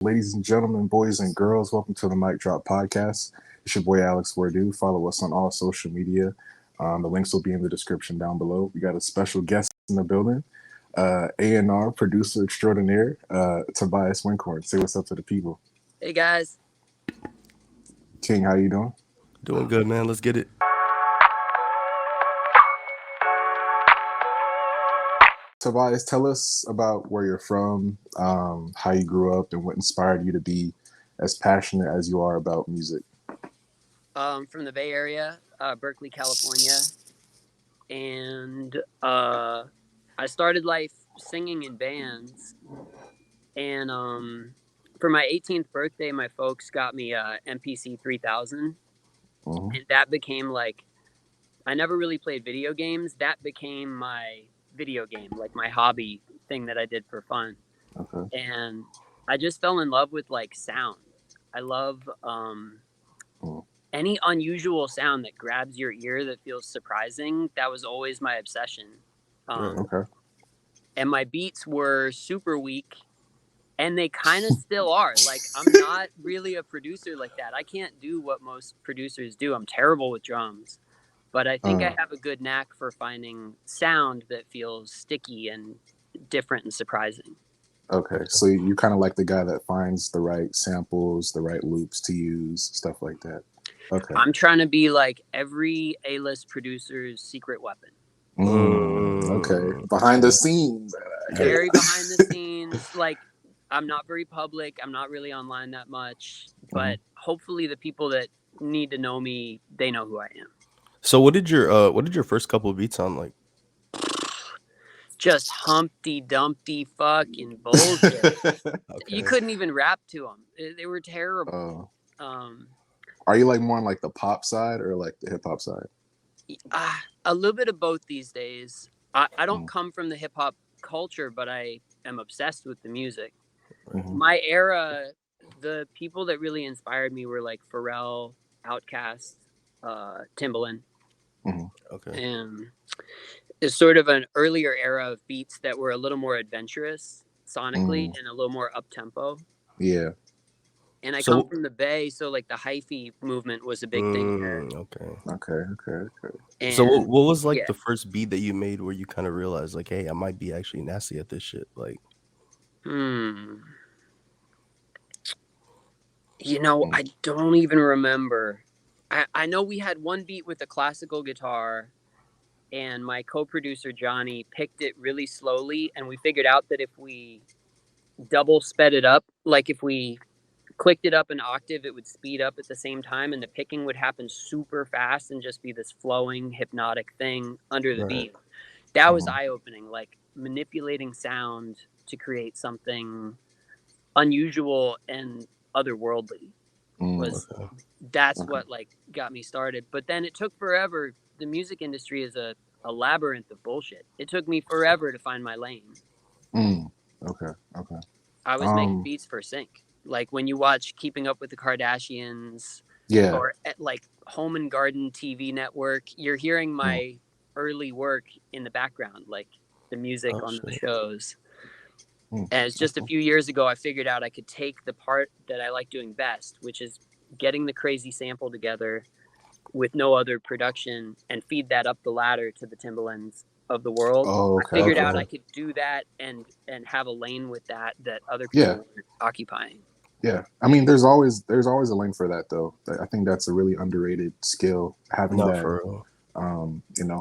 Ladies and gentlemen, boys and girls, welcome to the MicDrop podcast. It's your boy Alex Wardu. Follow us on all social media. The links will be in the description down below. We got a special guest in the building, A&R producer extraordinaire, Tobias Wincorn. Say what's up to the people. Hey guys. King, how you doing? Doing good, man. Let's get it. Tobias, tell us about where you're from, how you grew up, and what inspired you to be as passionate as you are about music. From the Bay Area, Berkeley, California, and I started life singing in bands. And for my 18th birthday, my folks got me a MPC 3000, and that became like, I never really played video games. That became my video game, like my hobby thing that I did for fun. Okay. And I just fell in love with like sound. I love any unusual sound that grabs your ear that feels surprising. That was always my obsession. Okay. And my beats were super weak, and they kind of still are. Like, I'm not really a producer like that. I can't do what most producers do. I'm terrible with drums. But I think I have a good knack for finding sound that feels sticky and different and surprising. Okay, so you kind of like the guy that finds the right samples, the right loops to use, stuff like that. Okay. I'm trying to be like every A-list producer's secret weapon. Okay. Behind the scenes. Very behind the scenes. Like, I'm not very public. I'm not really online that much. But hopefully the people that need to know me, they know who I am. So what did your first couple of beats sound like? Just Humpty Dumpty fucking bullshit. Okay. You couldn't even rap to them. They were terrible. Are you like more on like the pop side or like the hip hop side? A little bit of both these days. I don't come from the hip hop culture, but I am obsessed with the music. My era, the people that really inspired me were like Pharrell, Outkast, Timbaland. Okay. And it's sort of an earlier era of beats that were a little more adventurous sonically and a little more up tempo. Yeah. And I come from the Bay, so like the hyphy movement was a big thing there. Okay. And, so what was like the first beat that you made where you kind of realized like, hey, I might be actually nasty at this shit? Like, you know, I don't even remember. I know we had one beat with a classical guitar, and my co-producer Johnny picked it really slowly, and we figured out that if we double sped it up, like if we clicked it up an octave, it would speed up at the same time, and the picking would happen super fast and just be this flowing hypnotic thing under the beat. That was eye-opening, like manipulating sound to create something unusual and otherworldly. That's what like got me started. But then it took forever. The music industry is a labyrinth of bullshit. It took me forever to find my lane. Okay. I was making beats for sync. Like when you watch Keeping Up with the Kardashians, or at like Home and Garden TV network, you're hearing my early work in the background, like the music on the shows. And it's just a few years ago, I figured out I could take the part that I like doing best, which is getting the crazy sample together with no other production, and feed that up the ladder to the Timbalands of the world. I figured out I could do that and have a lane with that other people were occupying. Yeah, I mean, there's always a lane for that though. I think that's a really underrated skill, having that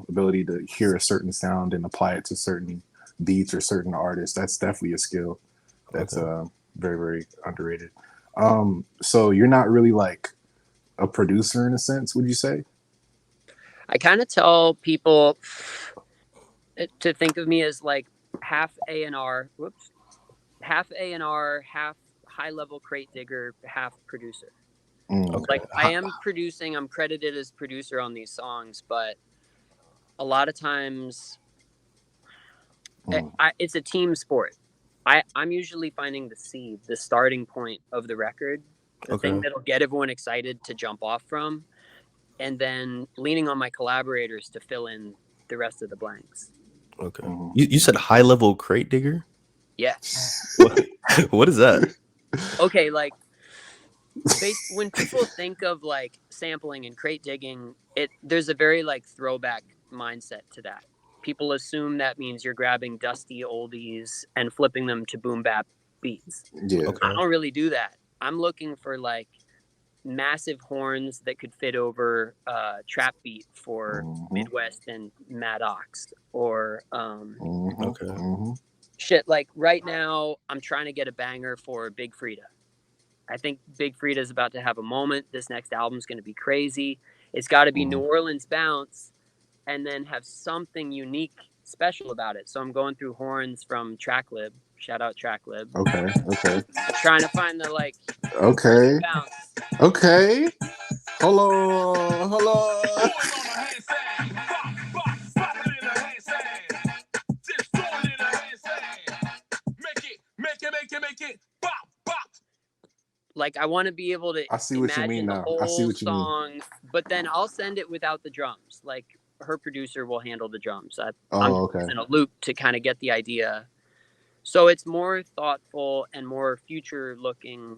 ability to hear a certain sound and apply it to certain beats or certain artists. That's definitely a skill that's very, very underrated. So you're not really like a producer in a sense, would you say? I kind of tell people to think of me as like half A&R, half high level crate digger, half producer. Like I am producing, I'm credited as producer on these songs, but a lot of times it's a team sport. I'm usually finding the seed, the starting point of the record, the thing that'll get everyone excited to jump off from, and then leaning on my collaborators to fill in the rest of the blanks. Okay. You said high level crate digger? Yeah. What is that? Okay, like when people think of like sampling and crate digging, there's a very like throwback mindset to that. People assume that means you're grabbing dusty oldies and flipping them to boom bap beats. Yeah. Okay. I don't really do that. I'm looking for like massive horns that could fit over trap beat for Midwest and Maddox or Okay. shit. Like right now, I'm trying to get a banger for Big Frida. I think Big Frida is about to have a moment. This next album's going to be crazy. It's got to be New Orleans bounce and then have something unique, special about it. So I'm going through horns from Tracklib. Shout out Tracklib. Okay. Trying to find the like Okay. bounce. Okay. Hello. Make it. Bop. Like I want to be able to imagine the whole song, but then I'll send it without the drums. Like her producer will handle the drums. I'm in a loop to kind of get the idea. So it's more thoughtful and more future looking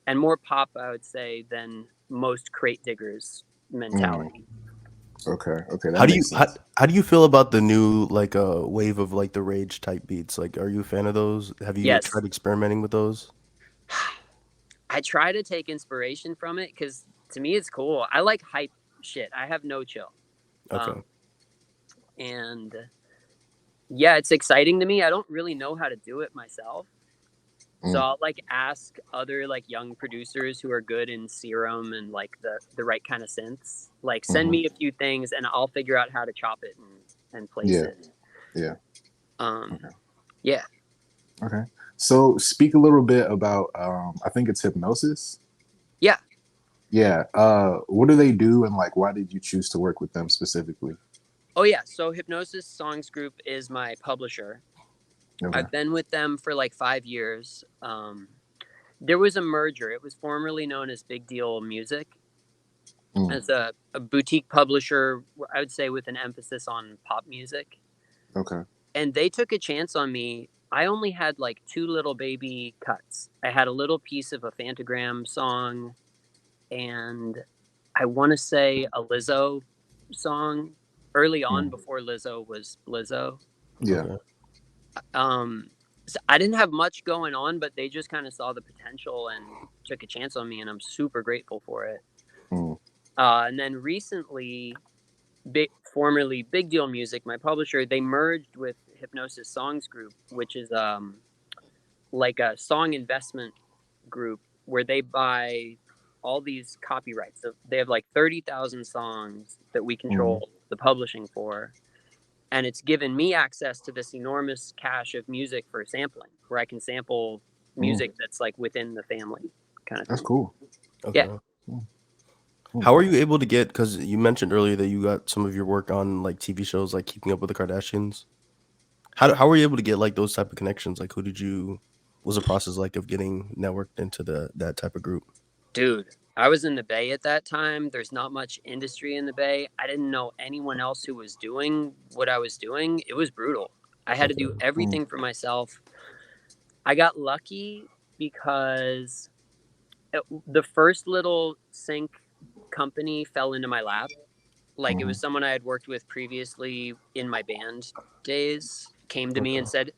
and more pop, I would say, than most crate diggers mentality. Okay. How do you feel about the new like wave of like the rage type beats? Like, are you a fan of those? Have you tried experimenting with those? I try to take inspiration from it because to me it's cool. I like hype shit. I have no chill. Okay. And yeah, it's exciting to me. I don't really know how to do it myself. So I'll like ask other like young producers who are good in Serum and like the right kind of synths. Like send me a few things and I'll figure out how to chop it and place it. Yeah. Yeah. Okay. So speak a little bit about I think it's Hypnosis. Yeah. Yeah. What do they do and like why did you choose to work with them specifically? Oh yeah. So Hypnosis Songs Group is my publisher. Okay. I've been with them for like 5 years. There was a merger. It was formerly known as Big Deal Music. As a boutique publisher, I would say with an emphasis on pop music. Okay. And they took a chance on me. I only had like 2 little baby cuts. I had a little piece of a Fantagram song and I want to say a Lizzo song early on before Lizzo was Lizzo. Yeah. So I didn't have much going on, but they just kind of saw the potential and took a chance on me, and I'm super grateful for it. And then recently, formerly Big Deal Music, my publisher, they merged with Hypnosis Songs Group, which is like a song investment group where they buy all these copyrights. So they have like 30,000 songs that we control the publishing for. And it's given me access to this enormous cache of music for sampling, where I can sample music that's like within the family kind of thing. That's cool. Okay. Yeah. How are you able to get, because you mentioned earlier that you got some of your work on like TV shows like Keeping Up with the Kardashians. How were you able to get like those type of connections? Like was the process like of getting networked into that type of group? Dude, I was in the Bay at that time. There's not much industry in the Bay. I didn't know anyone else who was doing what I was doing. It was brutal. I had to do everything for myself. I got lucky because the first little sync company fell into my lap. Like it was someone I had worked with previously in my band days, came to me and said,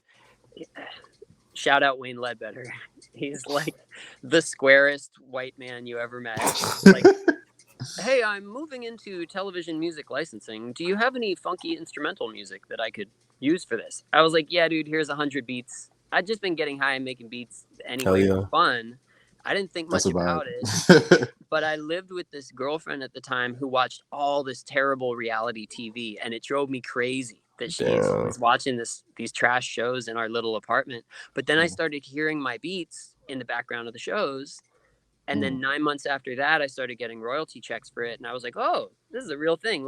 shout out Wayne Ledbetter. He's like the squarest white man you ever met. Like, hey, I'm moving into television music licensing. Do you have any funky instrumental music that I could use for this? I was like, yeah, dude, here's 100 beats. I'd just been getting high and making beats anyway for fun. I didn't think much about it. But I lived with this girlfriend at the time who watched all this terrible reality TV, and it drove me crazy that she was watching these trash shows in our little apartment. But then I started hearing my beats in the background of the shows. And then 9 months after that, I started getting royalty checks for it. And I was like, oh, this is a real thing.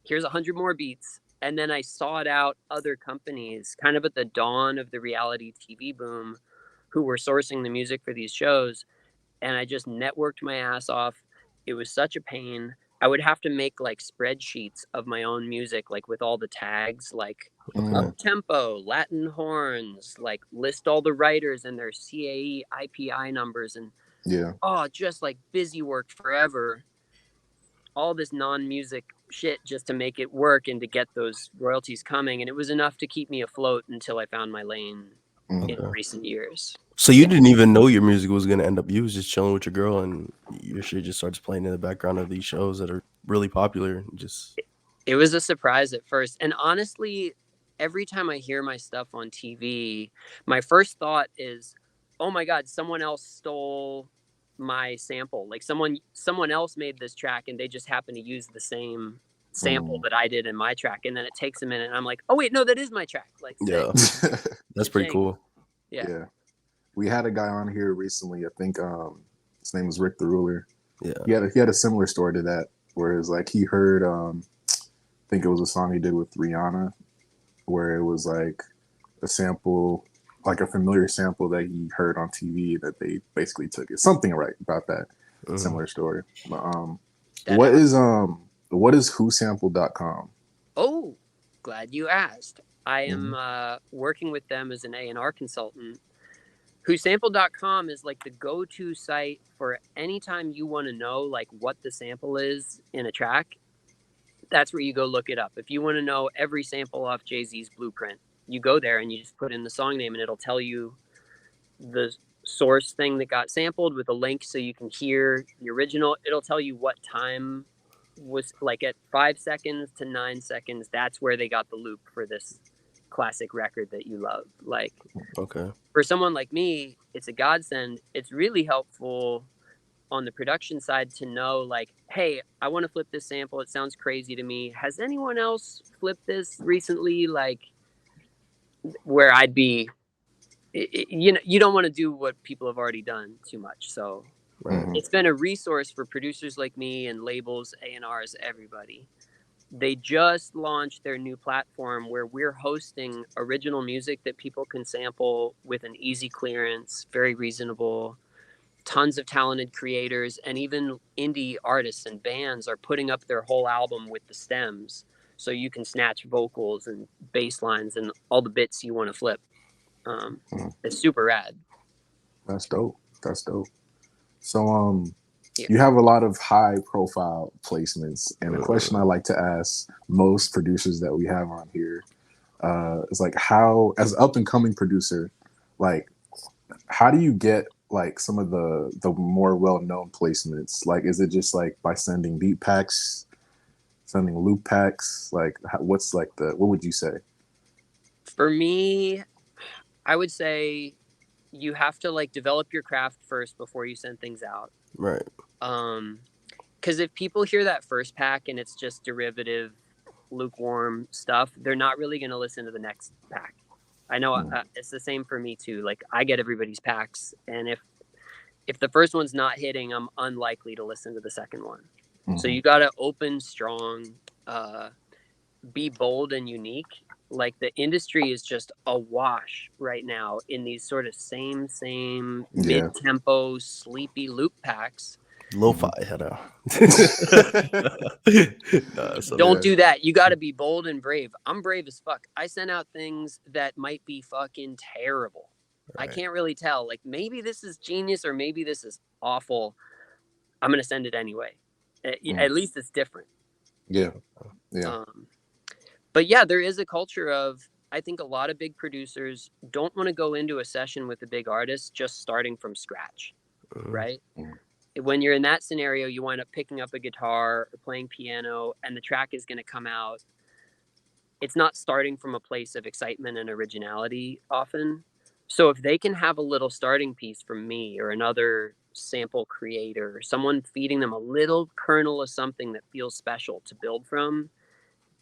Here's 100 more beats. And then I sought out other companies kind of at the dawn of the reality TV boom who were sourcing the music for these shows. And I just networked my ass off. It was such a pain. I would have to make like spreadsheets of my own music, like with all the tags, like Okay. Up-tempo, Latin horns, like list all the writers and their CAE, IPI numbers, and just like busy work forever. All this non-music shit just to make it work and to get those royalties coming. And it was enough to keep me afloat until I found my lane in recent years. So you didn't even know your music was going to end up, you was just chilling with your girl and your shit just starts playing in the background of these shows that are really popular. It was a surprise at first. And honestly, every time I hear my stuff on TV, my first thought is, oh my God, someone else stole my sample. Like someone else made this track and they just happen to use the same sample that I did in my track. And then it takes a minute and I'm like, oh wait, no, that is my track. Like, that's pretty cool. Yeah. We had a guy on here recently. I think his name was Rick the Ruler. Yeah. He had a similar story to that, where it was like he heard I think it was a song he did with Rihanna, where it was like a sample, like a familiar sample that he heard on TV that they basically took it. Something right about that. Similar story. But, what is whosample.com? Oh, glad you asked. I am working with them as an A&R consultant. Whosample.com is like the go-to site for anytime you want to know like what the sample is in a track. That's where you go look it up. If you want to know every sample off Jay-Z's Blueprint, you go there and you just put in the song name and it'll tell you the source thing that got sampled with a link so you can hear the original. It'll tell you what time was, like at 5 seconds to 9 seconds. That's where they got the loop for this classic record that you love. Like, for someone like me, it's a godsend. It's really helpful on the production side to know, like, hey, I want to flip this sample. It sounds crazy to me. Has anyone else flipped this recently? Like, where I'd be, you know, you don't want to do what people have already done too much. So it's been a resource for producers like me and labels, A&Rs, everybody. They just launched their new platform where we're hosting original music that people can sample with an easy clearance, very reasonable. Tons of talented creators and even indie artists and bands are putting up their whole album with the stems. So you can snatch vocals and bass lines and all the bits you want to flip. It's super rad. That's dope. So, you have a lot of high profile placements, and the question I like to ask most producers that we have on here is like, how, as an up and coming producer, like, how do you get like some of the more well known placements? Like, is it just like by sending beat packs, sending loop packs? Like, what's like what would you say? For me, I would say you have to like develop your craft first before you send things out. Right. Because if people hear that first pack and it's just derivative, lukewarm stuff, they're not really going to listen to the next pack. I know it's the same for me too. Like, I get everybody's packs, and if the first one's not hitting, I'm unlikely to listen to the second one. So you got to open strong, be bold and unique. Like, the industry is just awash right now in these sort of same mid-tempo, sleepy loop packs. Lo-fi, Don't do that. You got to be bold and brave. I'm brave as fuck. I sent out things that might be fucking terrible. Right. I can't really tell. Like, maybe this is genius or maybe this is awful. I'm going to send it anyway. At least it's different. Yeah. But yeah, there is a culture of, I think a lot of big producers don't want to go into a session with a big artist just starting from scratch, right? When you're in that scenario, you wind up picking up a guitar or playing piano, and the track is going to come out. It's not starting from a place of excitement and originality often. So if they can have a little starting piece from me or another sample creator, someone feeding them a little kernel of something that feels special to build from,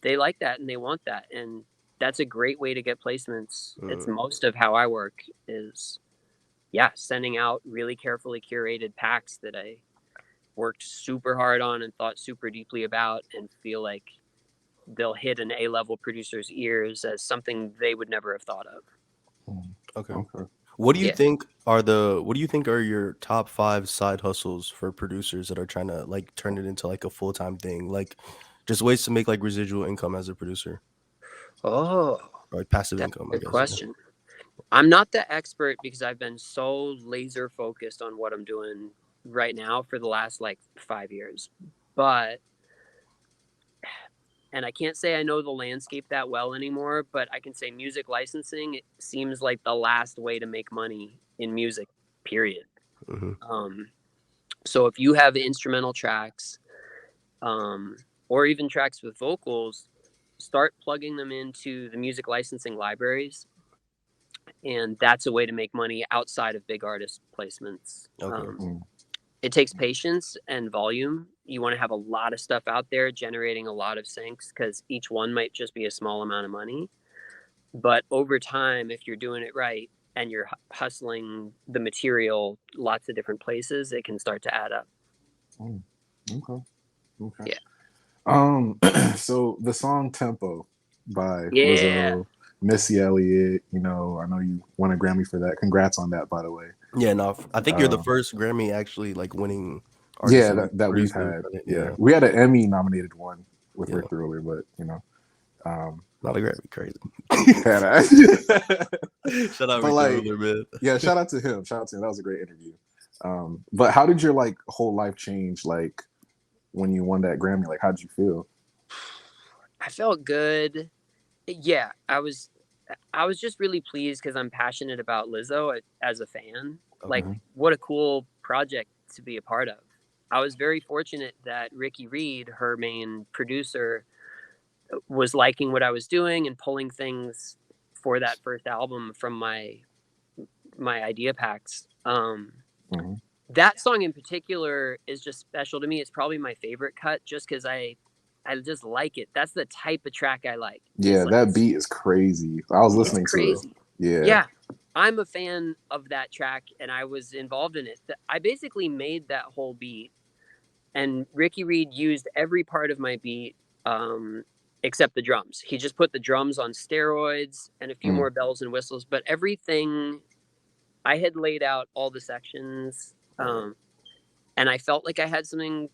they like that and they want that. And that's a great way to get placements. It's most of how I work is, sending out really carefully curated packs that I worked super hard on and thought super deeply about, and feel like they'll hit an A-level producer's ears as something they would never have thought of. Okay. What do you think are your top 5 side hustles for producers that are trying to like turn it into like a full-time thing? Like, just ways to make like residual income as a producer. Oh, Or like passive That's income, a I good guess. question. I'm not the expert because I've been so laser focused on what I'm doing right now for the last like 5 years. But, and I can't say I know the landscape that well anymore, but I can say music licensing, it seems like the last way to make money in music, period. So if you have instrumental tracks, or even tracks with vocals, start plugging them into the music licensing libraries. And that's a way to make money outside of big artist placements. It takes patience and volume. You want to have a lot of stuff out there generating a lot of syncs because each one might just be a small amount of money. But over time, if you're doing it right and you're hustling the material lots of different places, it can start to add up. Okay. Yeah. So the song Tempo by Yeah. Lizzo, Missy Elliott, I know you won a Grammy for that. Congrats on that, by the way. Yeah, no, I think you're the first Grammy actually like winning artist. Yeah, that we've had. Yeah, we had an Emmy nominated one with Rick the Ruler, but not a Grammy, crazy. Shout out Rick the Ruler, man. Yeah, shout out to him. That was a great interview. But how did your like whole life change like when you won that Grammy? Like, how did you feel? I felt good. Yeah, I was just really pleased because I'm passionate about Lizzo as a fan. Like, what a cool project to be a part of. I was very fortunate that Ricky Reed, her main producer, was liking what I was doing and pulling things for that first album from my idea packs. That song in particular is just special to me. It's probably my favorite cut just because I just like it. That's the type of track I like. Yeah, that beat is crazy. I was listening to it. Yeah. I'm a fan of that track and I was involved in it. I basically made that whole beat and Ricky Reed used every part of my beat except the drums. He just put the drums on steroids and a few more bells and whistles, but everything I had laid out all the sections and I felt like I had something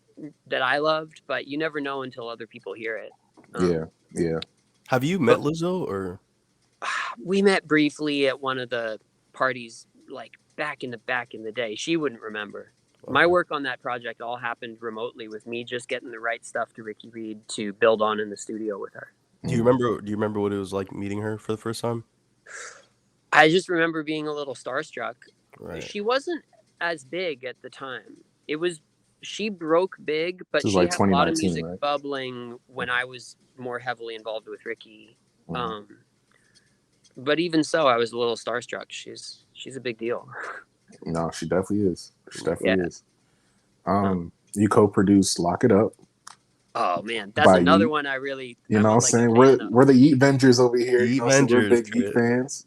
that I loved, but you never know until other people hear it. Yeah. Have you met Lizzo or? We met briefly at one of the parties, like back in the day. She wouldn't remember. My work on that project all happened remotely with me just getting the right stuff to Ricky Reed to build on in the studio with her. Do you remember what it was like meeting her for the first time? I just remember being a little starstruck. Right. She wasn't as big at the time. She broke big, but she like had a lot of music right? bubbling when I was more heavily involved with Ricky. But even so, I was a little starstruck. She's a big deal. No, she definitely is. Is. You co-produced "Lock It Up." Oh man, that's another one I really. You know what I'm saying? We're the Yeet Vengers over here. We're big Yeet fans.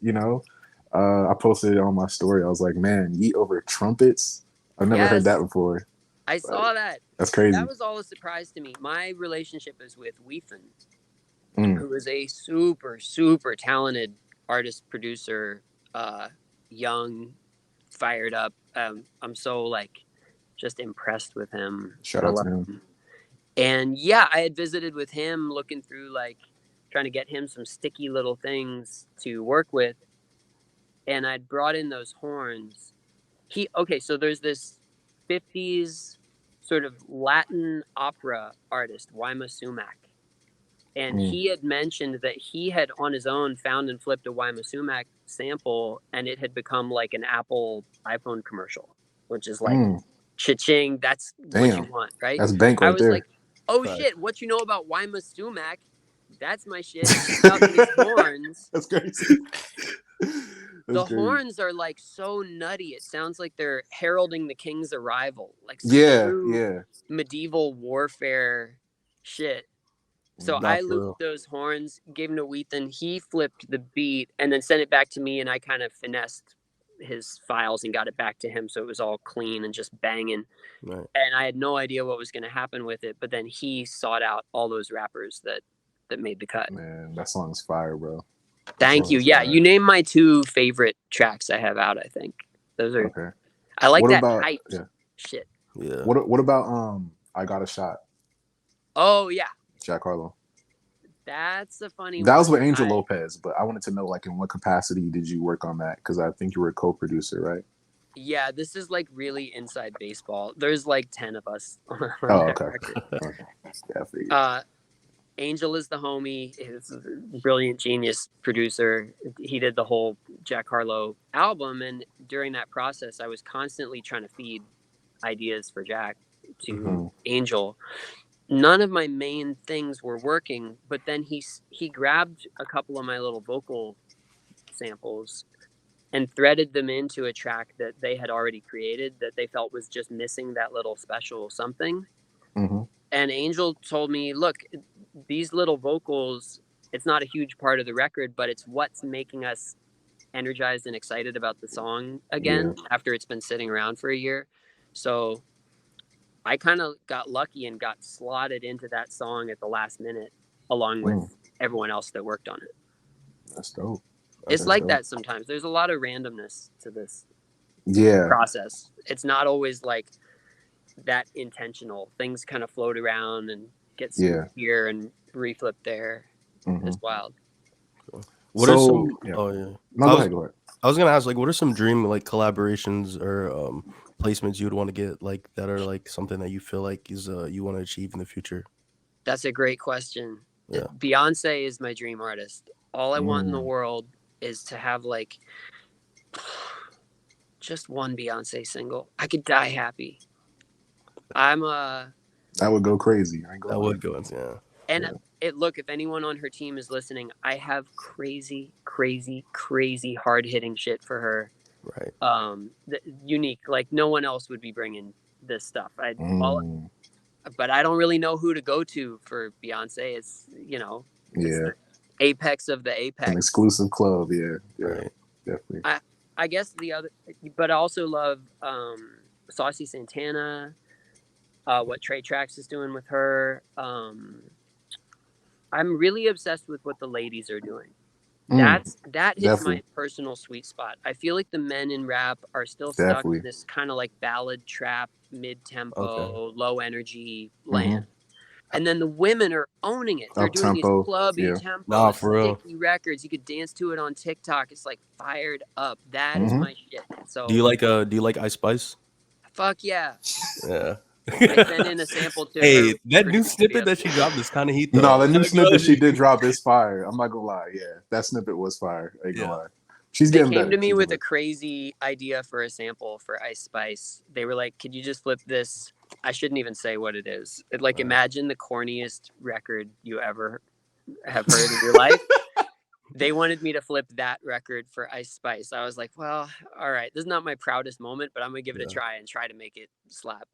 I posted it on my story. I was like, man, Yeet over trumpets. I've never heard that before. I saw that. That's crazy. That was all a surprise to me. My relationship is with Wincorn, who is a super, super talented artist, producer, young, fired up. I'm so just impressed with him. Shout out to him. And yeah, I had visited with him looking through trying to get him some sticky little things to work with. And I'd brought in those horns. So there's this 50s sort of Latin opera artist, Wyma Sumac. And he had mentioned that he had on his own found and flipped a Wyma Sumac sample and it had become like an Apple iPhone commercial, which is cha-ching, that's what you want, right? That's bank right there. I was like, oh shit, what you know about Wyma Sumac? That's my shit. About these horns. That's crazy. The horns are so nutty. It sounds like they're heralding the king's arrival. Medieval warfare shit. So I looped those horns, gave them to Ethan. He flipped the beat and then sent it back to me. And I kind of finessed his files and got it back to him. So it was all clean and just banging. Right. And I had no idea what was going to happen with it. But then he sought out all those rappers that made the cut. Man, that song's fire, bro. Thank you. Yeah, you named my two favorite tracks I have out, I think. Those are okay. I like that hype shit. Yeah. What about I Got a Shot? Oh yeah. Jack Harlow. That's a funny That one. was with Angel Lopez, but I wanted to know, like, in what capacity did you work on that? Because I think you were a co-producer, right? Yeah, this is like really inside baseball. There's like 10 of us on that record. Yeah, Angel is the homie. He's a brilliant genius producer. He did the whole Jack Harlow album, and during that process, I was constantly trying to feed ideas for Jack to Angel. None of my main things were working, but then he grabbed a couple of my little vocal samples and threaded them into a track that they had already created that they felt was just missing that little special something. And Angel told me, look, these little vocals, it's not a huge part of the record, but it's what's making us energized and excited about the song again after it's been sitting around for a year. So I kind of got lucky and got slotted into that song at the last minute along with everyone else that worked on it. That's dope. It's like that sometimes. There's a lot of randomness to this process. It's not always like that intentional. Things kind of float around and get smoothed here and reflip there. It's wild. What are some? Oh yeah. No, go ahead. I was gonna ask, like, what are some dream like collaborations or placements you would want to get, like, that are like something that you feel like is you want to achieve in the future? That's a great question. Yeah. Beyonce is my dream artist. All I want in the world is to have like just one Beyonce single. I could die happy. That would go crazy. That would go, yeah. And look, if anyone on her team is listening, I have crazy hard hitting shit for her. Right. Unique, like no one else would be bringing this stuff. But I don't really know who to go to for Beyonce. It's it's the apex of the apex. An exclusive club, right. Definitely. I guess but I also love Saucy Santana. What Trey Trax is doing with her. I'm really obsessed with what the ladies are doing. That hits my personal sweet spot. I feel like the men in rap are still stuck in this kind of like ballad trap, mid-tempo, low energy land. And then the women are owning it. They're doing these clubby tempo, sticky records. You could dance to it on TikTok. It's like fired up. That is my shit. So do you like Ice Spice? Fuck yeah. Yeah. I sent in a sample to her. That new snippet that she dropped is kind of heat though. No, the new snippet she did drop is fire. I'm not gonna lie. Yeah, that snippet was fire. I ain't gonna lie. She's getting better. They came to me with a crazy idea for a sample for Ice Spice. They were like, could you just flip this? I shouldn't even say what it is. Imagine the corniest record you ever have heard in your life. They wanted me to flip that record for Ice Spice. I was like, well, all right. This is not my proudest moment, but I'm going to give it a try and try to make it slap.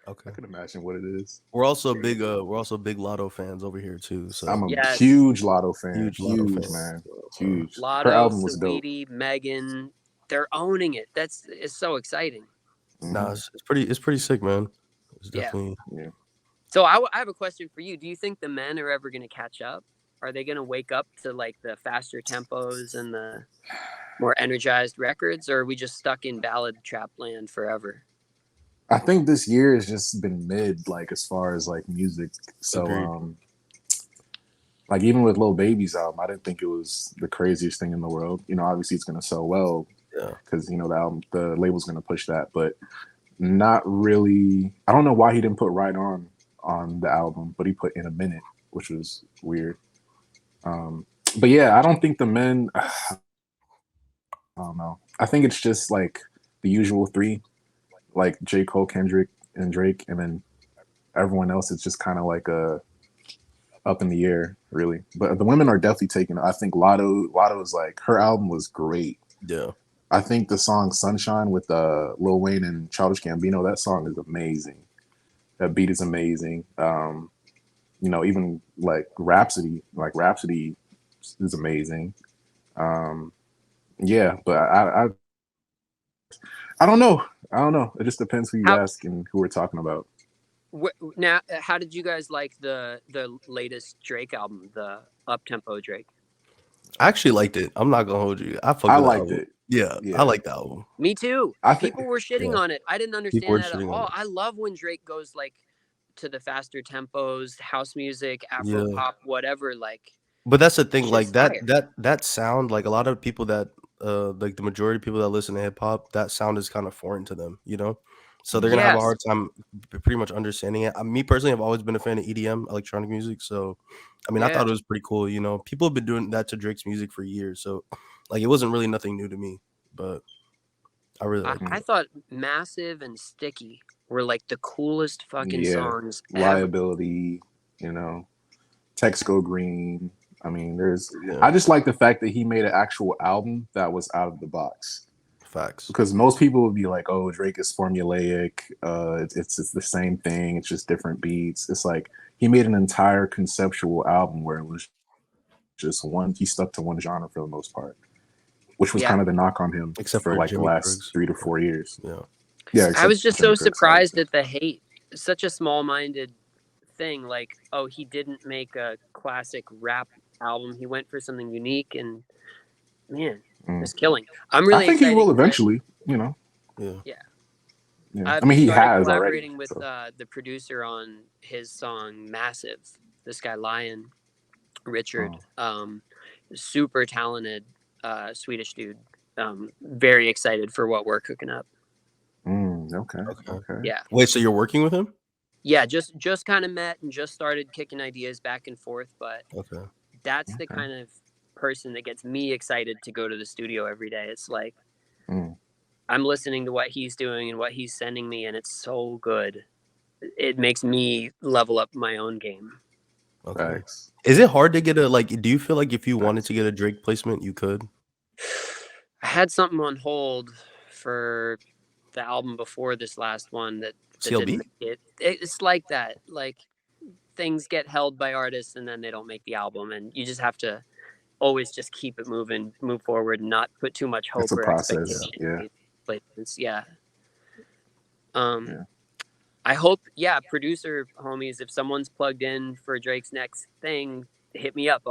Okay. I can imagine what it is. We're also big Lotto fans over here too. So I'm a huge Lotto fan. Huge man. Huge. Lotto, her album was Saweetie, dope. Megan, they're owning it. It's so exciting. Nah, it's pretty sick, man. It's definitely So I have a question for you. Do you think the men are ever going to catch up? Are they going to wake up to like the faster tempos and the more energized records, or are we just stuck in ballad trap land forever? I think this year has just been mid, like as far as like music. So, like even with Lil Baby's album, I didn't think it was the craziest thing in the world. Obviously it's gonna sell well, because the album, the label's gonna push that, but not really. I don't know why he didn't put Right On the album, but he put In a Minute, which was weird. But yeah, I don't think the men. I don't know. I think it's just like the usual three. Like J. Cole, Kendrick, and Drake, and then everyone else is just kind of like up in the air, really. But the women are definitely taking it. I think Lotto is like, her album was great. Yeah. I think the song Sunshine with Lil Wayne and Childish Gambino, that song is amazing. That beat is amazing. Even like Rhapsody is amazing. Yeah, but I don't know. It just depends who you ask and who we're talking about. Now, how did you guys like the latest Drake album, the up-tempo Drake? I actually liked it. I'm not gonna hold you. I liked it. Yeah, I like the album. Me too. People were shitting on it. I didn't understand that at all. I love when Drake goes like to the faster tempos, house music, Afro Yeah. pop, whatever. Like, But that's the thing, shit's like fire. that sound, like a lot of people that like the majority of people that listen to hip hop, that sound is kind of foreign to them, you know? So they're gonna have a Yes. hard time pretty much understanding it. Me personally, I've always been a fan of EDM, electronic music. So I mean, I Yeah. thought it was pretty cool, you know. People have been doing that to Drake's music for years, so like it wasn't really nothing new to me, but I really liked I it. thought Massive and Sticky were like the coolest fucking songs ever. Liability, you know, Text Go Green. I mean, Yeah, I just like the fact that he made an actual album that was out of the box. facts. Because most people would be like, "Oh, Drake is formulaic. It's the same thing. It's just different beats." It's like he made an entire conceptual album where it was just one. He stuck to one genre for the most part, which was Yeah. kind of the knock on him Except for for like the Jimmy last Briggs. 3 to 4 years. Yeah. Yeah, I was except just Jimmy so Briggs, surprised obviously. at the hate. Such a small-minded thing. Like, oh, he didn't make a classic rap album. He went for something unique, and man, it's killing. I'm I really think he excited will to, eventually. You know. Yeah. yeah. Yeah. I I've mean, he started has already. collaborating with So. the producer on his song "Massive." This guy Lion Richard, super talented Swedish dude. Very excited for what we're cooking up. Okay. Yeah. Wait, so you're working with him? Yeah, just kind of met and just started kicking ideas back and forth, but Okay. that's the kind of person that gets me excited to go to the studio every day. It's like I'm listening to what he's doing and what he's sending me, and it's so good. It makes me level up my own game. Okay. Thanks. Is it hard to get a like? Do you feel like if you wanted to get a Drake placement, you could? I had something on hold for the album before this last one that CLB? didn't make it. It's like that. Like things get held by artists and then they don't make the album, and you just have to always just keep it moving, move forward, and not put too much hope It's a or process. expectation. Yeah. Placements. Yeah. I hope, producer homies, if someone's plugged in for Drake's next thing, hit me up.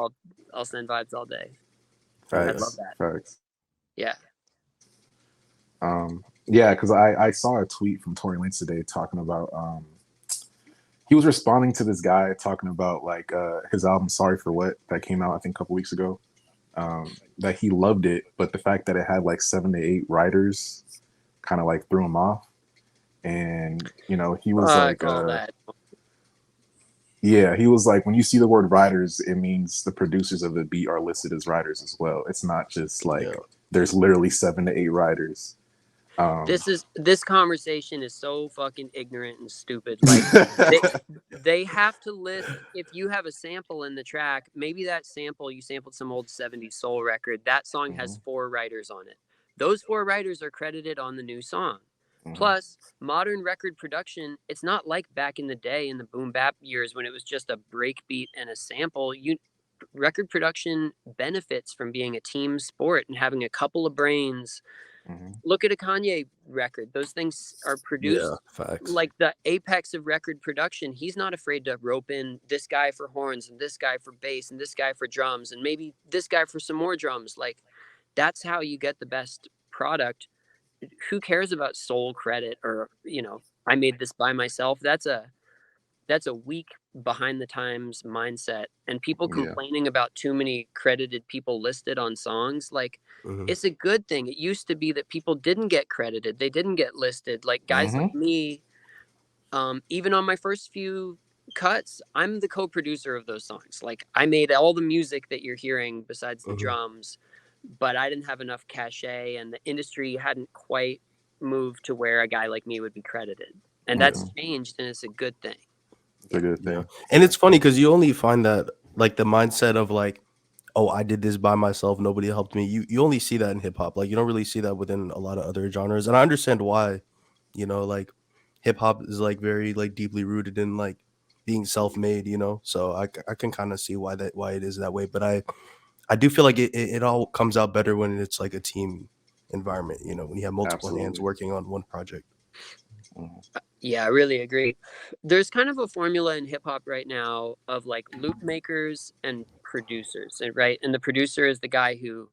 I'll send vibes all day. I'd love that. Facts. Yeah. Yeah, because I saw a tweet from Tory Lanez today talking about he was responding to this guy talking about like his album Sorry for What that came out I think a couple weeks ago. That he loved it, but the fact that it had like 7 to 8 writers kind of like threw him off. And you know, he was like yeah, he was like, when you see the word writers, it means the producers of the beat are listed as writers as well. It's not just like there's literally 7 to 8 writers. This conversation is so fucking ignorant and stupid. Like they have to list, if you have a sample in the track, maybe that sample you sampled some old 70s soul record, that song has 4 writers on it. Those 4 writers are credited on the new song. Plus, modern record production, it's not like back in the day in the boom bap years when it was just a break beat and a sample. Record production benefits from being a team sport and having a couple of brains. Look at a Kanye record. Those things are produced like the apex of record production. He's not afraid to rope in this guy for horns and this guy for bass and this guy for drums and maybe this guy for some more drums. Like that's how you get the best product. Who cares about soul credit or, I made this by myself? That's a weak behind the times mindset, and people complaining about too many credited people listed on songs. Like it's a good thing. It used to be that people didn't get credited. They didn't get listed. Like guys like me, even on my first few cuts, I'm the co-producer of those songs. Like I made all the music that you're hearing besides the drums, but I didn't have enough cachet and the industry hadn't quite moved to where a guy like me would be credited. And that's changed, and it's a good thing. It's a good thing. Yeah. And it's funny because you only find that like the mindset of like, oh, I did this by myself, nobody helped me. You only see that in hip hop. Like you don't really see that within a lot of other genres. And I understand why, like hip hop is like very like deeply rooted in like being self-made, So I can kind of see why it is that way. But I do feel like it all comes out better when it's like a team environment, when you have multiple hands working on one project. Yeah, I really agree. There's kind of a formula in hip hop right now of like loop makers and producers, right? And the producer is the guy who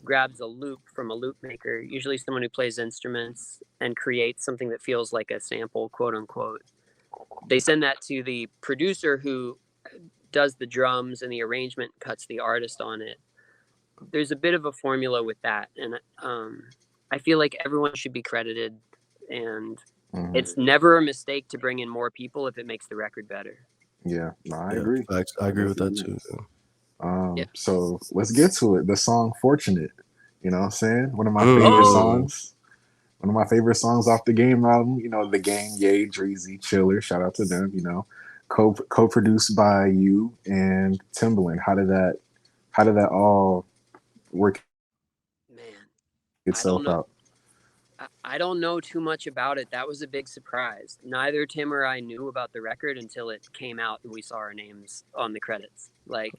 grabs a loop from a loop maker, usually someone who plays instruments, and creates something that feels like a sample, quote unquote. they send that to the producer who does the drums and the arrangement, cuts the artist on it. There's a bit of a formula with that, and I feel like everyone should be credited, and it's never a mistake to bring in more people if it makes the record better. Yeah, no, I agree. I agree with that too. So let's get to it. The song "Fortunate," you know what I'm saying? One of my favorite songs. One of my favorite songs off the Game album. You know, The Game, Ye, Dreezy, Chiller. Shout out to them. You know, co-produced by you and Timbaland. How did that all work itself out? I don't know too much about it. That was a big surprise. Neither Tim or I knew about the record until it came out and we saw our names on the credits. Like,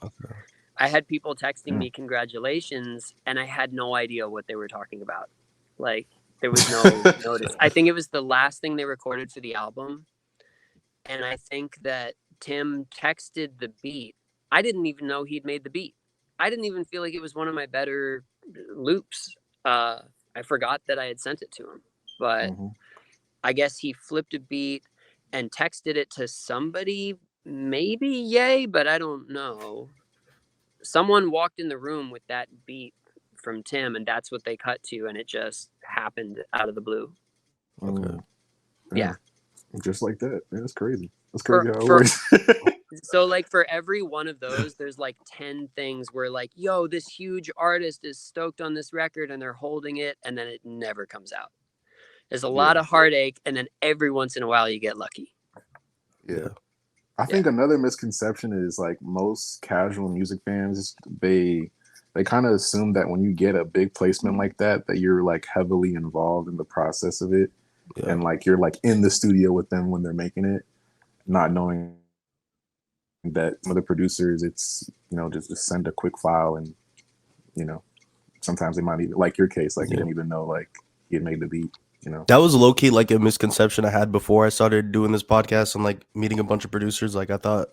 I had people texting me congratulations, and I had no idea what they were talking about. Like, there was no notice. I think it was the last thing they recorded for the album, and I think that Tim texted the beat. I didn't even know he'd made the beat. I didn't even feel like it was one of my better loops. I forgot that I had sent it to him, but I guess he flipped a beat and texted it to somebody, maybe Ye, but I don't know. Someone walked in the room with that beat from Tim, and that's what they cut to, and it just happened out of the blue. Yeah. Just like that. Yeah, that's crazy. That's crazy how it works. So, like, for every one of those, there's like 10 things where, like, yo, this huge artist is stoked on this record and they're holding it, and then it never comes out. There's a lot of heartache, and then every once in a while you get lucky. Yeah. I think another misconception is, like, most casual music fans, they kind of assume that when you get a big placement like that you're, like, heavily involved in the process of it. And, like, you're, like, in the studio with them when they're making it, not knowing that some of the producers, it's, you know, just send a quick file, and, you know, sometimes they might even, like your case, like, you didn't even know, like, he had made the beat, you know. That was low-key, like, a misconception I had before I started doing this podcast and, like, meeting a bunch of producers. Like, I thought,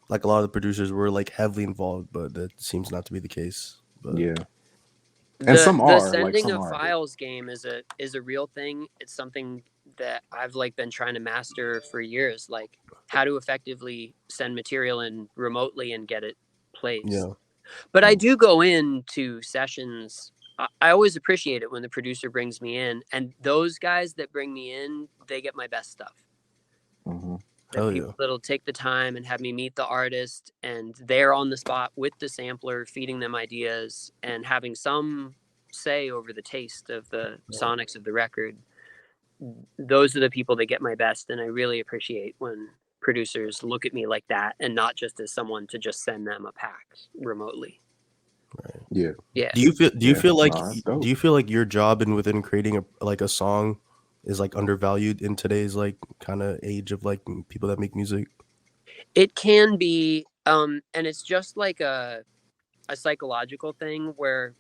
like, a lot of the producers were, like, heavily involved, but that seems not to be the case. But and some are. The sending like, of files game is a real thing. It's something that I've, like, been trying to master for years, like how to effectively send material in remotely and get it placed. But I do go into sessions. I always appreciate it when the producer brings me in, and those guys that bring me in, they get my best stuff. People that'll take the time and have me meet the artist, and they're on the spot with the sampler, feeding them ideas and having some say over the taste of the sonics of the record. Those are the people that get my best, and I really appreciate when producers look at me like that and not just as someone to just send them a pack remotely. Yeah. Do you feel like your job within creating a song is, like, undervalued in today's, like, kind of age of, like, people that make music? It can be, and it's just like a psychological thing where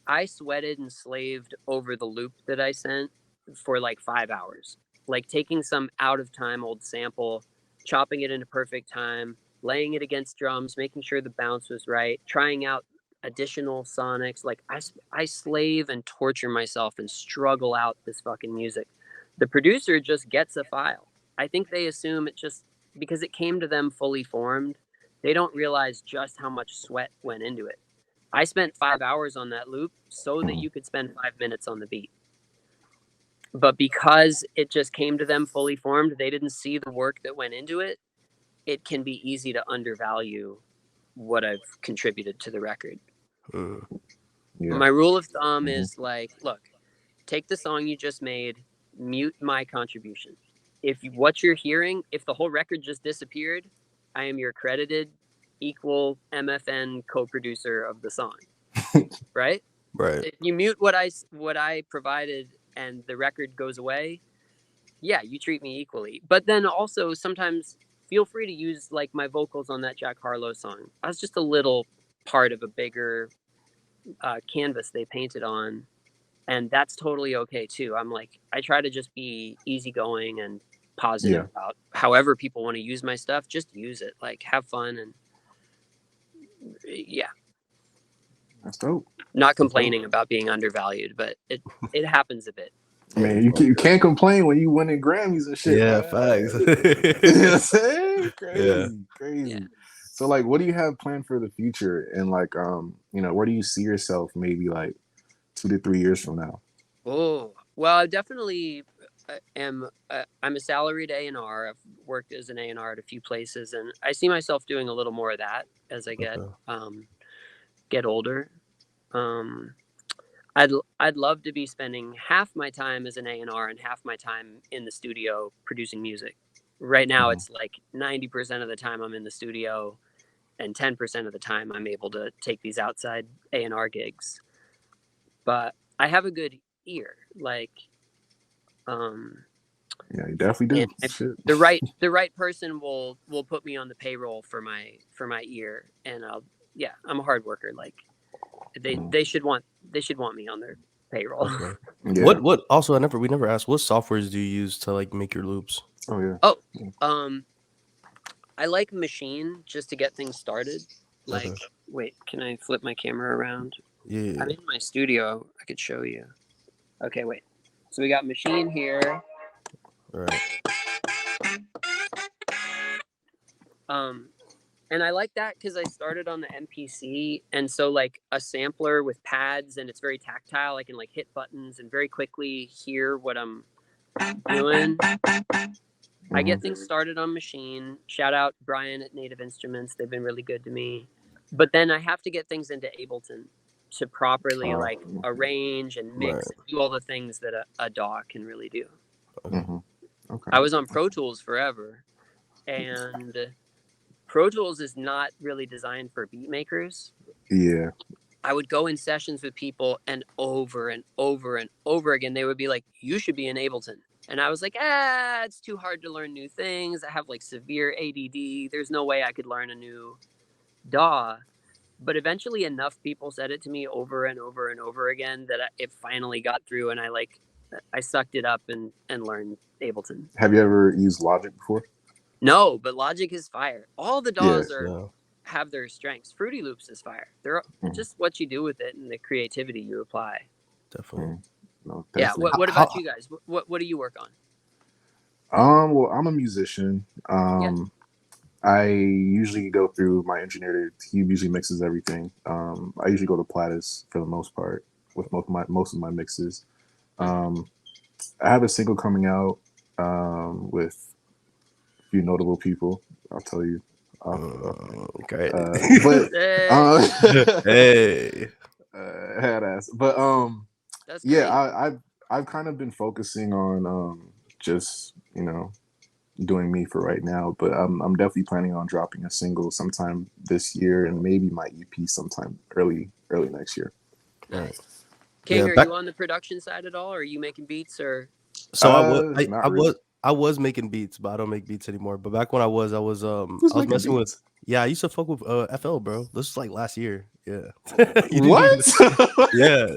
I sweated and slaved over the loop that I sent for like 5 hours, like taking some out of time old sample, chopping it into perfect time, laying it against drums, making sure the bounce was right, trying out additional sonics. Like, I slave and torture myself and struggle out this fucking music. The producer just gets a file. I think they assume it just because it came to them fully formed. They don't realize just how much sweat went into it. I spent 5 hours on that loop so that you could spend 5 minutes on the beat. But because it just came to them fully formed, they didn't see the work that went into it. It can be easy to undervalue what I've contributed to the record. My rule of thumb is, like, look, take the song you just made, mute my contribution. If what you're hearing, if the whole record just disappeared, I am your credited equal MFN co-producer of the song. Right? If you mute what I provided and the record goes away, yeah, you treat me equally. But then also sometimes feel free to use, like, my vocals on that Jack Harlow song. I was just a little part of a bigger canvas they painted on, and that's totally okay too. I'm like, I try to just be easygoing and positive about however people want to use my stuff. Just use it, like, have fun, and that's dope. Not complaining about being undervalued, but it happens a bit. I mean, you can't complain when you winning Grammys and shit. Yeah, man. facts. You know what I'm saying? Yeah. Crazy. Yeah. So like, what do you have planned for the future? And like, where do you see yourself maybe like 2 to 3 years from now? Oh, well, I definitely am. I'm a salaried A&R. I've worked as an A&R at a few places, and I see myself doing a little more of that as I get older. Um, I'd love to be spending half my time as an A&R and half my time in the studio producing music. Right now, it's like 90% of the time I'm in the studio, and 10% of the time I'm able to take these outside A&R gigs. But I have a good ear, like, Yeah, you definitely do. and the right person will put me on the payroll for my ear, and I'm a hard worker. Like, they should want me on their payroll. Okay. Yeah. What also we never asked, what softwares do you use to like make your loops? Oh yeah. I like Machine just to get things started. Like, wait, can I flip my camera around? Yeah. I'm in my studio. I could show you. Okay, wait. So we got Machine here. Right. And I like that because I started on the MPC, and so like a sampler with pads, and it's very tactile. I can like hit buttons and very quickly hear what I'm doing. I get things started on Machine. Shout out Brian at Native Instruments. They've been really good to me. But then I have to get things into Ableton to properly like arrange and mix and do all the things that a DAW can really do. Okay. I was on Pro Tools forever, and Pro Tools is not really designed for beat makers. Yeah. I would go in sessions with people, and over and over and over again, they would be like, you should be in Ableton. And I was like, it's too hard to learn new things. I have like severe ADD. There's no way I could learn a new DAW. But eventually enough people said it to me over and over and over again that it finally got through, and I sucked it up and learned Ableton. Have you ever used Logic before? No, but Logic is fire. All the DAWs have their strengths. Fruity Loops is fire. They're just what you do with it and the creativity you apply. Definitely. No, yeah. What about you guys? What do you work on? Well, I'm a musician. I usually go through my engineer. He usually mixes everything. I usually go to Platis for the most part with most of my mixes. I have a single coming out with a few notable people. I'll tell you. Okay. But hey, head ass. But that's yeah, I've kind of been focusing on just doing me for right now, but I'm definitely planning on dropping a single sometime this year and maybe my EP sometime early next year. Nice. King, are you on the production side at all? Or are you making beats or? So I was making beats, but I don't make beats anymore. But back when I was messing with. Yeah, I used to fuck with FL, bro. This was like last year. Yeah. What? Yeah,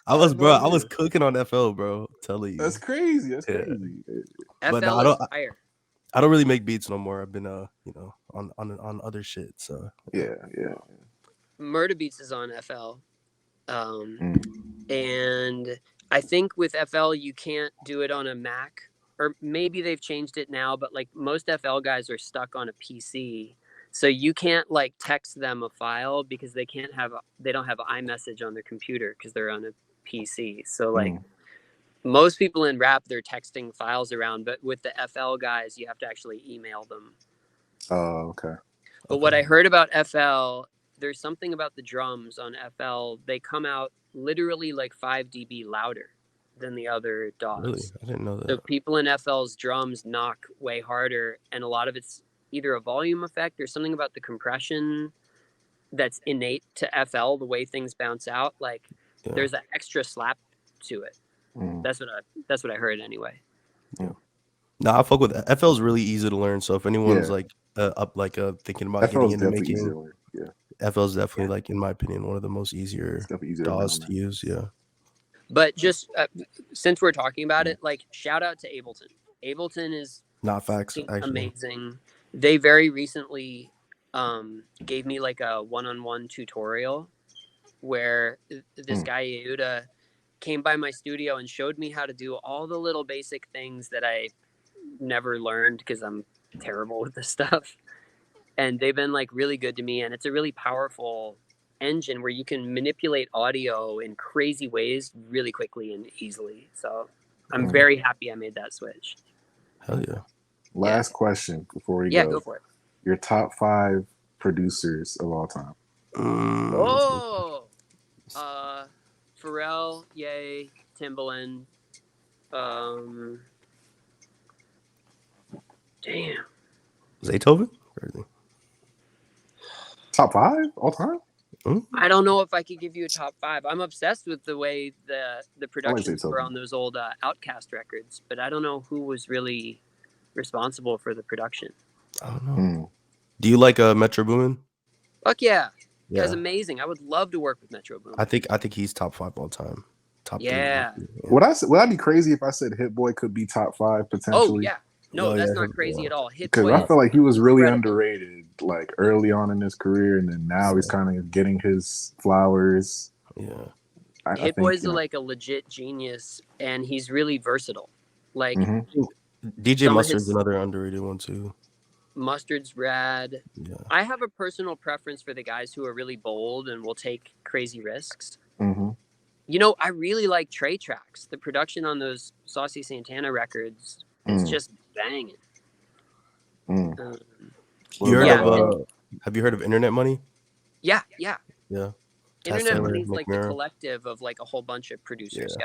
I was cooking on FL, bro. I'm telling you. That's crazy. That's crazy. But no, I don't really make beats no more. I've been on other shit. So yeah. Murder Beats is on FL, and I think with FL you can't do it on a Mac, or maybe they've changed it now. But like most FL guys are stuck on a PC. So you can't like text them a file because they don't have iMessage on their computer because they're on a PC. So like most people in rap, they're texting files around, but with the FL guys, you have to actually email them. Oh, okay. But what I heard about FL, there's something about the drums on FL. They come out literally like 5 dB louder than the other DAWs. Really? I didn't know that. So people in FL's drums knock way harder, and a lot of it's either a volume effect or something about the compression that's innate to FL, the way things bounce out. Like there's an extra slap to it. That's what I heard anyway. Yeah. No, I fuck with FL is really easy to learn. So if anyone's like thinking about getting into making, FL is definitely like, in my opinion, one of the most easier DAWs to use. Yeah. But just since we're talking about it, like shout out to Ableton. Ableton is not facts. Actually, amazing. They very recently gave me like a one-on-one tutorial where this guy Yehuda, came by my studio and showed me how to do all the little basic things that I never learned because I'm terrible with this stuff. And they've been like really good to me. And it's a really powerful engine where you can manipulate audio in crazy ways really quickly and easily. So I'm very happy I made that switch. Hell yeah. Last question before we go. Yeah, go for it. Your top 5 producers of all time. Pharrell, Ye, Timbaland. Damn. Zaytoven? Crazy. Top 5 all time? I don't know if I could give you a top 5. I'm obsessed with the way the productions were on those old Outkast records, but I don't know who was really responsible for the production. I don't know. Do you like Metro Boomin? Fuck yeah. Guy's amazing. I would love to work with Metro Boomin. I think he's top 5 all time. Top 3. Yeah. Would I be crazy if I said Hit Boy could be top 5 potentially? Oh yeah. No, that's not crazy at all. Because I feel like he was really underrated, like early on in his career, and then now he's kind of getting his flowers. Yeah, Hit Boy's like a legit genius, and he's really versatile. Like DJ Mustard's another underrated one too. Mustard's rad. Yeah. I have a personal preference for the guys who are really bold and will take crazy risks. You know, I really like Trey tracks. The production on those Saucy Santana records is just banging. Have you heard of Internet Money? Yeah. Internet Money is like the collective of like a whole bunch of producers.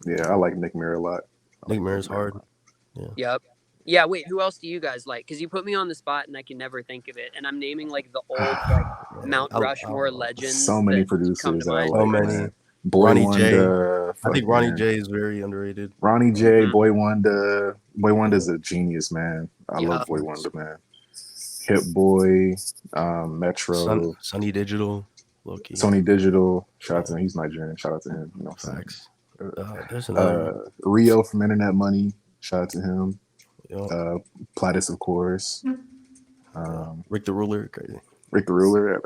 Yeah, I like Nick Mirror a lot. Nick Mirror's hard. Yep. Yeah, wait, who else do you guys like? Because you put me on the spot and I can never think of it. And I'm naming like the old like Mount Rushmore legends. So many producers that I like. So many. Ronnie J. I think Ronnie J is very underrated. Ronnie J, Boy Wonder. Boy Wonder's a genius, man. I love Boy Wonder, man. Hit Boy, Metro. Sonny Digital. Low-key. Sony Digital. Shout out to him. He's Nigerian. Shout out to him. You know, facts. There's another Rio from Internet Money. Shout out to him. Yep. Platis, of course. Rick the Ruler. Crazy. Rick the Ruler.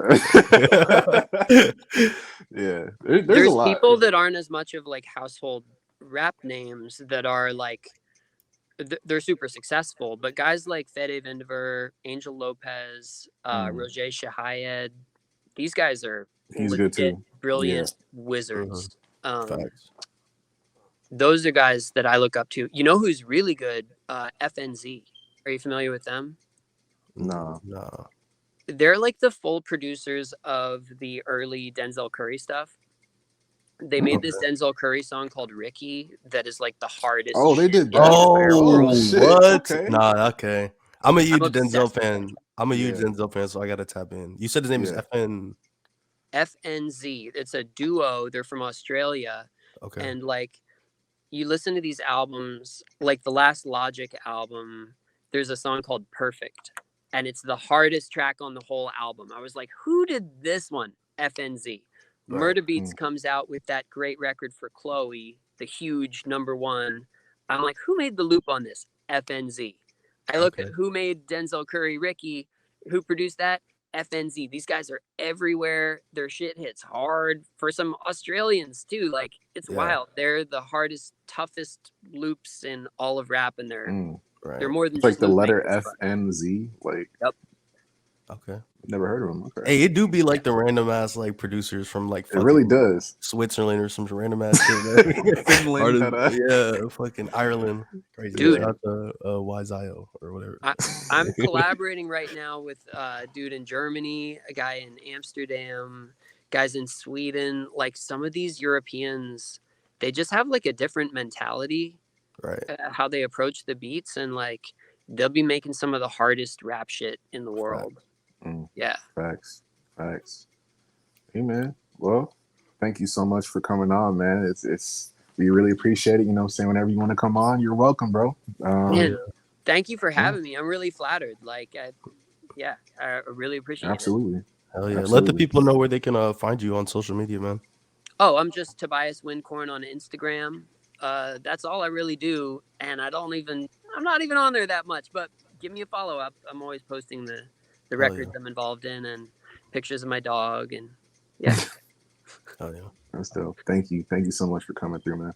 Yeah. There's a lot. People that aren't as much of like household rap names that are like they're super successful, but guys like Fede Vendiver, Angel Lopez, Roger Shahayed, these guys are good too. Brilliant wizards. Those are guys that I look up to. You know who's really good? FNZ. Are you familiar with them? No. They're like the full producers of the early Denzel Curry stuff. They made this Denzel Curry song called Ricky that is like the hardest. Oh, they did that. What? Okay. Nah, okay. I'm a huge Denzel fan. Denzel fan, so I gotta tap in. You said his name is FNZ. It's a duo. They're from Australia. Okay. And like you listen to these albums, like the last Logic album, there's a song called Perfect. And it's the hardest track on the whole album. I was like, who did this one? FNZ. Right. Murder Beats comes out with that great record for Chloe, the huge #1. I'm like, who made the loop on this? FNZ. I look at who made Denzel Curry Ricky, who produced that? FNZ. These guys are everywhere. Their shit hits hard for some Australians too. Like it's wild. They're the hardest, toughest loops in all of rap, and they're more than it's just like the letter FNZ. Like okay, never heard of them. Okay. Hey, it do be like the random ass like producers from like it really does Switzerland or some random ass shit. Finland, fucking Ireland. Crazy. Dude, shout out to YZIO or whatever. I'm collaborating right now with a dude in Germany, a guy in Amsterdam, guys in Sweden. Like some of these Europeans, they just have like a different mentality. Right. How they approach the beats, and like they'll be making some of the hardest rap shit in the world. Yeah. Facts. Hey man. Well, thank you so much for coming on, man. It's we really appreciate it. You know what I'm saying? Whenever you want to come on, you're welcome, bro. Thank you for having me. I'm really flattered. Like I really appreciate it. Absolutely. Hell yeah. Let the people know where they can find you on social media, man. Oh, I'm just Tobias Wincorn on Instagram. That's all I really do, and I'm not even on there that much, but give me a follow up. I'm always posting the records I'm involved in and pictures of my dog, and Oh yeah. That's dope. Thank you so much for coming through, man.